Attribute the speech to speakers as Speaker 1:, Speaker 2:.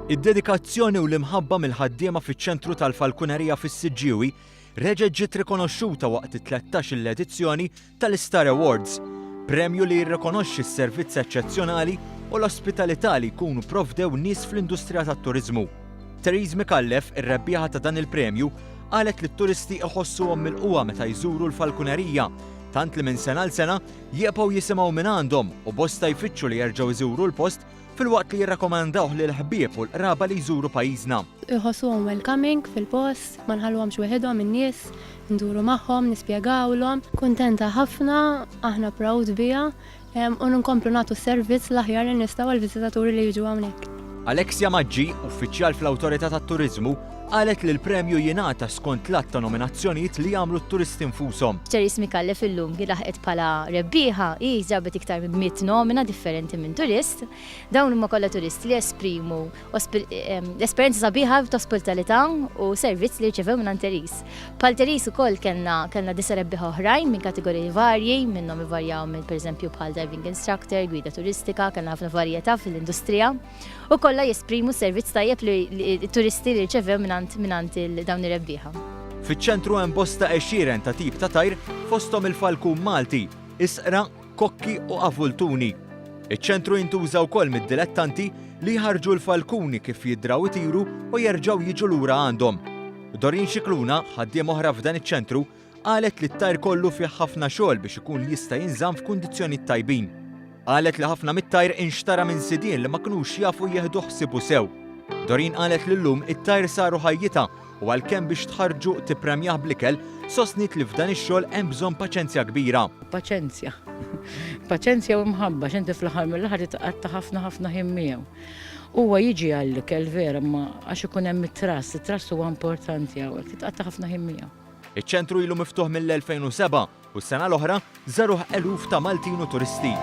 Speaker 1: Id-dedikazzjoni u l-imħabba mill-ħaddiema fiċ-ċentru tal-Falkunerija fis-Siġġiewi reġgħet ġiet rikonoxxuta waqt it-13 edizzjoni tal-Star Awards, premju li jirrikonoxxi s-servizz eċċezzjonali u l-ospitalità li jkunu provdew nies fl-industrija tat-turiżmu. Therese Mikallef, ir-rebbieħa ta' dan il-premju, qalet li t-turisti iħossuhom milquwa meta jżuru l-Falkunerija, tant li minn sena l sena jieqgħu jisimgħu minn għandhom u bosta jfittxu li jerġgħu jżuru l-post filwaqt li jirrakkomandawh lil ħbieb u l-qraba li jżuru pajjiżna.
Speaker 2: Iħossuhom welcoming fil-post, ma nħallhomx weħidhom in-nies, nduru magħhom, nispjegawlhom. Kuntenta ħafna, aħna proud biha u nkomplu nagħtu s-servizz l-aħjar li nistgħu għall-viżitaturi li jiġu hawnhekk.
Speaker 1: Alexia Maġġi, uffiċjal fl-Awtorità tat-Turiżmu, qalet li l-premju jingħata skont l-att ta' nominazzjonijiet li jagħmlu t-turisti nfushom.
Speaker 3: Therese Mikallef illum laħqet bħala rebbieħa hi ġabet iktar minn 100 nomina differenti minn turist. Dawn huma kollha turisti li esprimu l-esperjenza sabiħa f'ospitalità u servizz li rċevew minn Therese. Bħal Therese ukoll kellna disa rebbieħa oħrajn minn kategoriji varji, minnhom ivarjaw minn pereżempju bħal diving instructor, gwida turistika, kellna ħafna varjetà fil-industrija u kollha jesprimu servizz tajjeb li t-turisti li rċevew minn dawn ir-rebbieħa.
Speaker 1: Fiċ-ċentru hemm bosta għexieren ta' tip ta' tajr fosthom il-falkun Malti, isqra, kokki u avultuni. Iċ-ċentru jintuża wkoll mid-dilettanti li jħarġu l-falkuni kif jiddraw itiru u jerġgħu jiġu lura għandhom. Dorin Xikluna, ħaddiem oħra f'dan iċ-ċentru, qalet li t-tajr kollu fih ħafna xogħol biex ikun jista' jinżamm f'kundizzjonijiet tajbin. Qalet li ħafna mit-tajr inxtara minn sidien li ma kinux jafu jieħdu ħsibu sew. Dorin qalet li llum it-tajr saru ħajjita u għalkemm biex tħarġu tippremjah bl-ikel, sostnit li f'dan ix-xogħol hemm bżonn paċenzja kbira.
Speaker 4: Paċenzja. Paċenzja u mħabba x'inti fl-aħħar mill-aħħar titqatta ħafna ħin miegħu. Huwa jiġi għall-ikel vera ma għax ikun hemm it-trass huwa importanti hawnhekk, titqatta ħafna ħin miegħu.
Speaker 1: Iċ-ċentru ilu miftuħ mill-2007 u s-sena l-oħra żaruh eluf ta' Maltin u turisti.